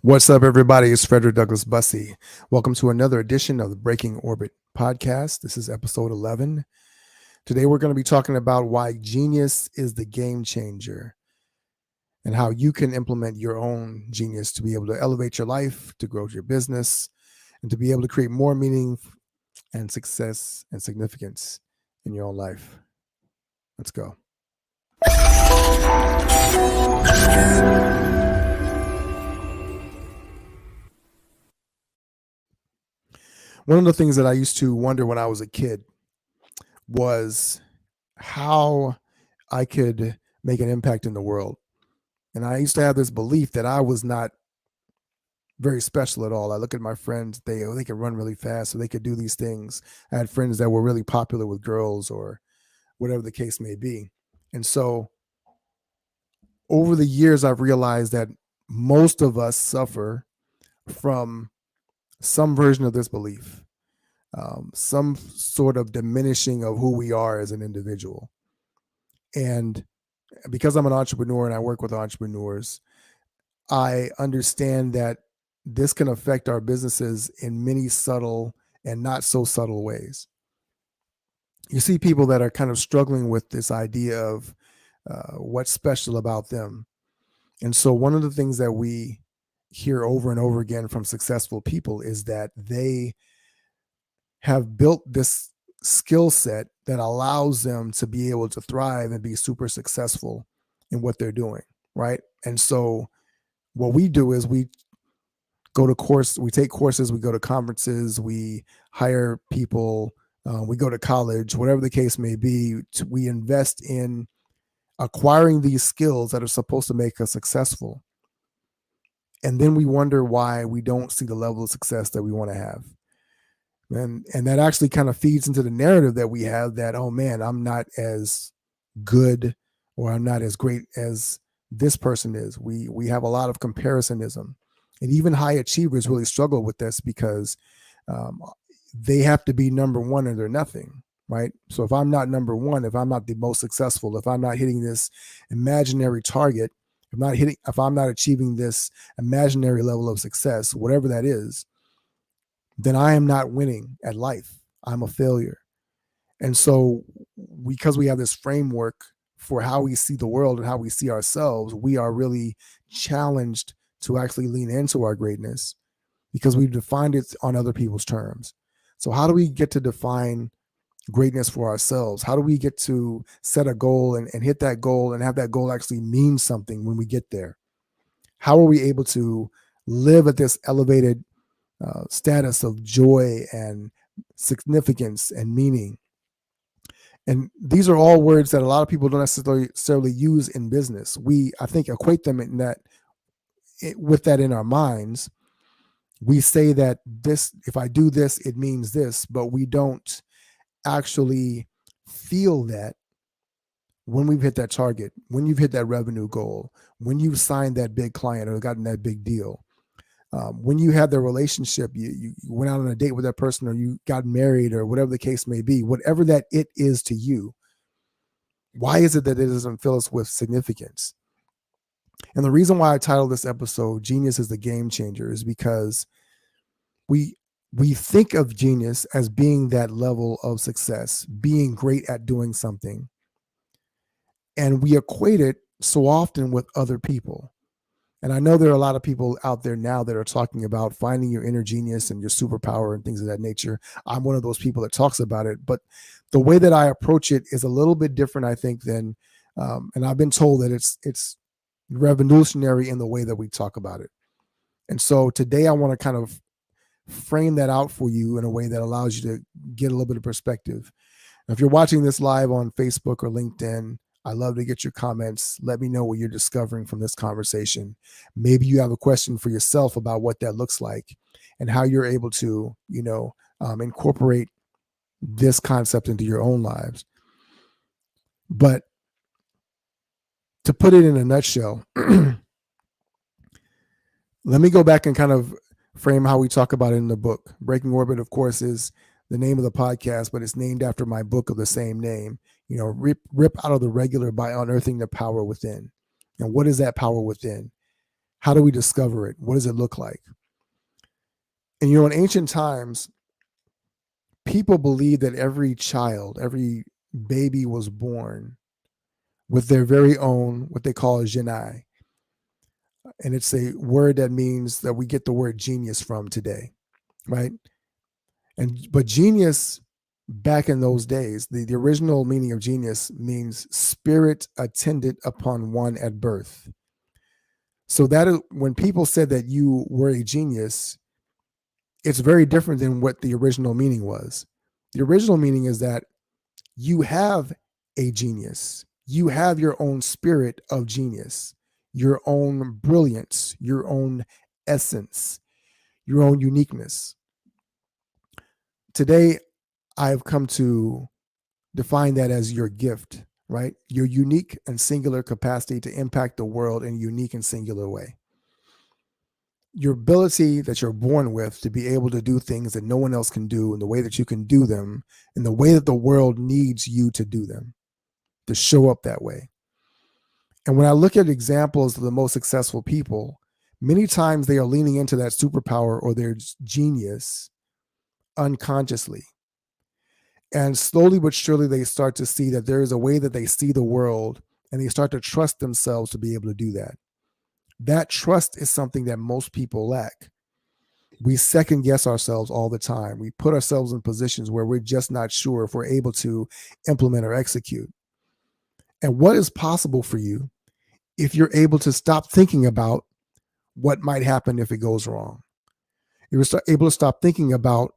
What's up, everybody? It's Frederick Douglass Bussey. Welcome to another edition of the Breaking Orbit podcast. This is episode 11. Today, we're going to be talking about why genius is the game changer and how you can implement your own genius to be able to elevate your life, to grow your business, and to be able to create more meaning and success and significance in your own life. Let's go. One of the things that I used to wonder when I was a kid was how I could make an impact in the world. And I used to have this belief that I was not very special at all. I look at my friends, they could run really fast, or they could do these things. I had friends that were really popular with girls or whatever the case may be. And so over the years, I've realized that most of us suffer from some version of this belief, some sort of diminishing of who we are as an individual. And because I'm an entrepreneur and I work with entrepreneurs, I understand that this can affect our businesses in many subtle and not so subtle ways. You see people that are kind of struggling with this idea of what's special about them. And so one of the things that we hear over and over again from successful people is that they have built this skill set that allows them to be able to thrive and be super successful in what they're doing, right? And so what we do is we take courses, we go to conferences, we hire people, we go to college, whatever the case may be. We invest in acquiring these skills that are supposed to make us successful. And then we wonder why we don't see the level of success that we want to have. And that actually kind of feeds into the narrative that we have that, oh man, I'm not as good or I'm not as great as this person is. We have a lot of comparisоnism. And even high achievers really struggle with this because they have to be number one or they're nothing, right? So if I'm not number one, if I'm not the most successful, if I'm not hitting this imaginary target, if I'm not achieving this imaginary level of success, whatever that is, then I am not winning at life. I'm a failure. And so because we have this framework for how we see the world and how we see ourselves, we are really challenged to actually lean into our greatness because we've defined it on other people's terms. So how do we get to define greatness for ourselves? How do we get to set a goal and hit that goal and have that goal actually mean something when we get there? How are we able to live at this elevated status of joy and significance and meaning? And these are all words that a lot of people don't necessarily use in business. We, I think, equate them in that with that in our minds. We say that this, if I do this, it means this, but we don't actually feel that when we've hit that target, when you've hit that revenue goal, when you've signed that big client or gotten that big deal, when you had the relationship, you went out on a date with that person or you got married or whatever the case may be, whatever that it is to you, why is it that it doesn't fill us with significance? And the reason why I titled this episode Genius is the Game Changer is because we think of genius as being that level of success, being great at doing something. And we equate it so often with other people. And I know there are a lot of people out there now that are talking about finding your inner genius and your superpower and things of that nature. I'm one of those people that talks about it, but the way that I approach it is a little bit different, I think, than, and I've been told that it's revolutionary in the way that we talk about it. And so today I want to kind of frame that out for you in a way that allows you to get a little bit of perspective. Now, if you're watching this live on Facebook or LinkedIn, I love to get your comments. Let me know what you're discovering from this conversation. Maybe you have a question for yourself about what that looks like and how you're able to, incorporate this concept into your own lives. But to put it in a nutshell, let me go back and kind of frame how we talk about it in the book. Breaking Orbit, of course, is the name of the podcast, but it's named after my book of the same name. Rip out of the regular by unearthing the power within. And what is that power within? How do we discover it? What does it look like? And in ancient times, people believed that every child, every baby was born with their very own, what they call a genai. And it's a word that means that we get the word genius from today, right? But genius back in those days, the original meaning of genius means spirit attendant upon one at birth. So that is, when people said that you were a genius, it's very different than what the original meaning was. The original meaning is that you have a genius. You have your own spirit of genius, your own brilliance, your own essence, your own uniqueness. Today, I've come to define that as your gift, right? Your unique and singular capacity to impact the world in a unique and singular way. Your ability that you're born with to be able to do things that no one else can do in the way that you can do them, in the way that the world needs you to do them, to show up that way. And when I look at examples of the most successful people, many times they are leaning into that superpower or their genius unconsciously. And slowly but surely, they start to see that there is a way that they see the world, and they start to trust themselves to be able to do that. That trust is something that most people lack. We second guess ourselves all the time. We put ourselves in positions where we're just not sure if we're able to implement or execute. And what is possible for you if you're able to stop thinking about what might happen if it goes wrong? You're able to stop thinking about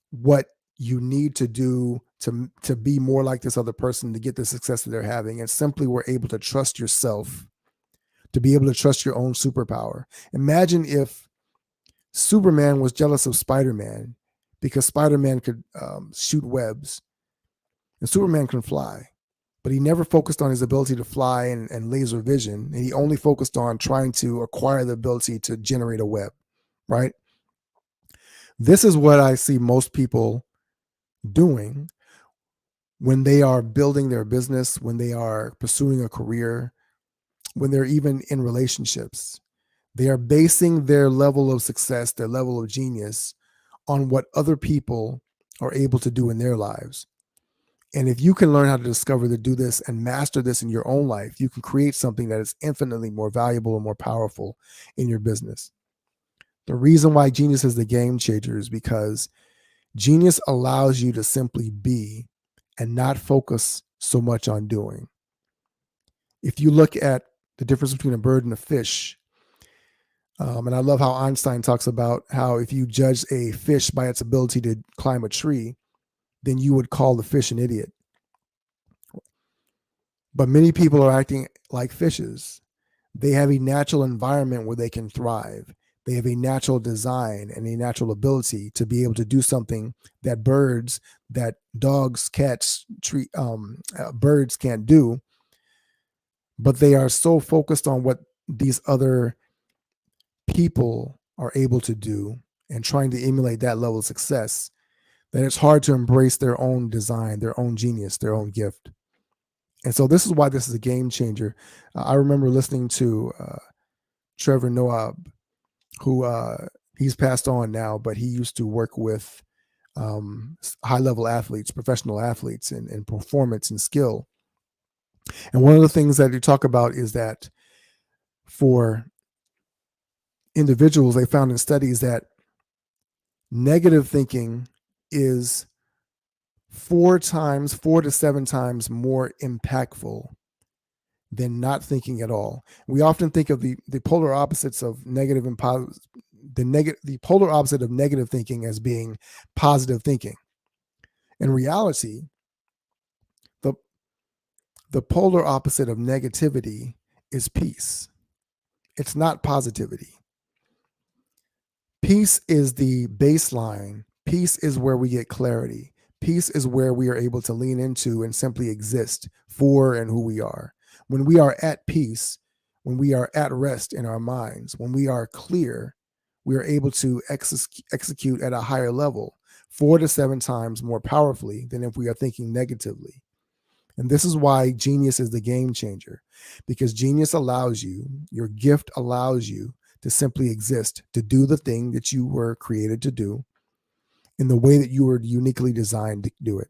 what you need to do to be more like this other person to get the success that they're having, and simply were able to trust yourself, to be able to trust your own superpower. Imagine if Superman was jealous of Spider-Man because Spider-Man could shoot webs and Superman can fly, but he never focused on his ability to fly and laser vision, and he only focused on trying to acquire the ability to generate a web, right? This is what I see most people doing when they are building their business, when they are pursuing a career, when they're even in relationships. They are basing their level of success, their level of genius, on what other people are able to do in their lives. And if you can learn how to discover to do this and master this in your own life, you can create something that is infinitely more valuable and more powerful in your business. The reason why genius is the game changer is because genius allows you to simply be and not focus so much on doing. If you look at the difference between a bird and a fish, and I love how Einstein talks about how if you judge a fish by its ability to climb a tree, then you would call the fish an idiot. But many people are acting like fishes. They have a natural environment where they can thrive. They have a natural design and a natural ability to be able to do something that birds, that dogs, cats, birds can't do. But they are so focused on what these other people are able to do and trying to emulate that level of success that it's hard to embrace their own design, their own genius, their own gift. And so this is why this is a game changer. I remember listening to Trevor Noah, who he's passed on now, but he used to work with high-level athletes, professional athletes, and performance and skill. And one of the things that you talk about is that for individuals, they found in studies that negative thinking is 4 to 7 times more impactful than not thinking at all. We often think of the polar opposites of negative and positive, the polar opposite of negative thinking as being positive thinking. In reality, the polar opposite of negativity is peace. It's not positivity. Peace is the baseline. Peace is where we get clarity. Peace is where we are able to lean into and simply exist for and who we are. When we are at peace, when we are at rest in our minds, when we are clear, we are able to execute at a higher level, 4 to 7 times more powerfully than if we are thinking negatively. And this is why genius is the game changer, because genius allows you, your gift allows you to simply exist, to do the thing that you were created to do in the way that you were uniquely designed to do it.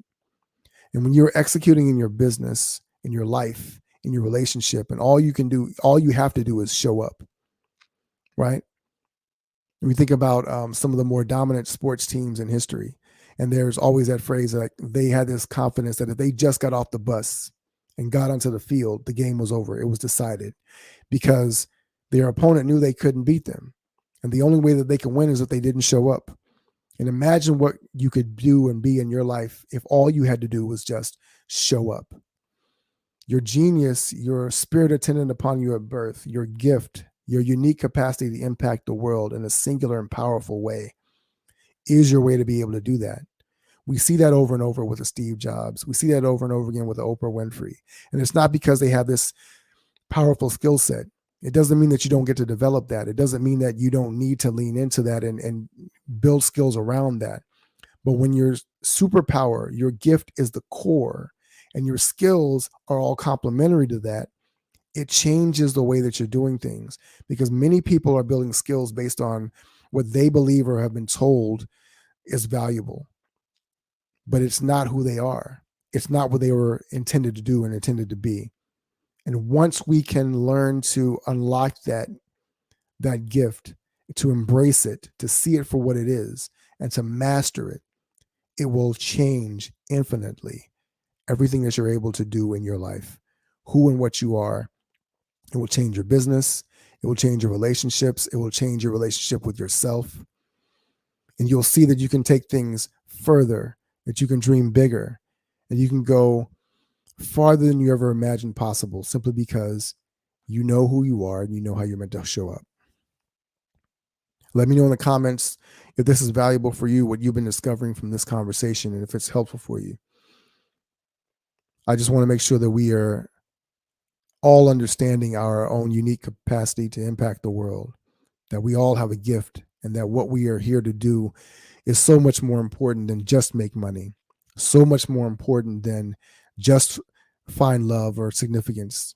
And when you're executing in your business, in your life, in your relationship, and all you have to do is show up, right? When we think about some of the more dominant sports teams in history, and there's always that phrase like they had this confidence that if they just got off the bus and got onto the field, the game was over. It was decided because their opponent knew they couldn't beat them. And the only way that they could win is if they didn't show up. And imagine what you could do and be in your life if all you had to do was just show up. Your genius, your spirit attendant upon you at birth, your gift, your unique capacity to impact the world in a singular and powerful way is your way to be able to do that. We see that over and over with a Steve Jobs. We see that over and over again with a Oprah Winfrey. And it's not because they have this powerful skill set. It doesn't mean that you don't get to develop that. It doesn't mean that you don't need to lean into that and build skills around that. But when your superpower, your gift is the core, and your skills are all complementary to that, it changes the way that you're doing things, because many people are building skills based on what they believe or have been told is valuable, but it's not who they are. It's not what they were intended to do and intended to be. And once we can learn to unlock that gift, to embrace it, to see it for what it is, and to master it, it will change infinitely everything that you're able to do in your life, who and what you are. It will change your business. It will change your relationships. It will change your relationship with yourself. And you'll see that you can take things further, that you can dream bigger, and you can go farther than you ever imagined possible, simply because you know who you are and you know how you're meant to show up. Let me know in the comments if this is valuable for you, what you've been discovering from this conversation, and if it's helpful for you. I just want to make sure that we are all understanding our own unique capacity to impact the world, that we all have a gift, and that what we are here to do is so much more important than just make money, so much more important than just find love or significance.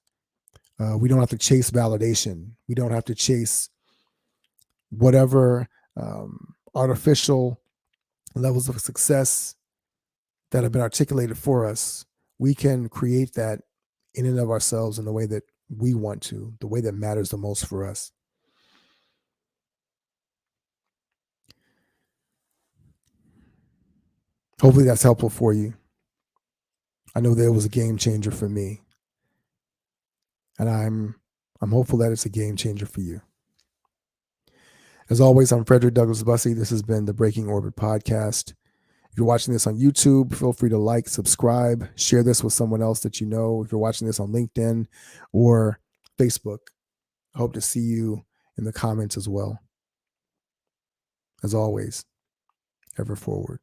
We don't have to chase validation. We don't have to chase whatever artificial levels of success that have been articulated for us. We can create that in and of ourselves in the way that we want to, the way that matters the most for us. Hopefully that's helpful for you. I know that it was a game changer for me, and I'm hopeful that it's a game changer for you. As always, I'm Frederick Douglass Bussey. This has been the Breaking Orbit podcast. If you're watching this on YouTube, feel free to like, subscribe, share this with someone else that you know. If you're watching this on LinkedIn or Facebook, I hope to see you in the comments as well. As always, ever forward.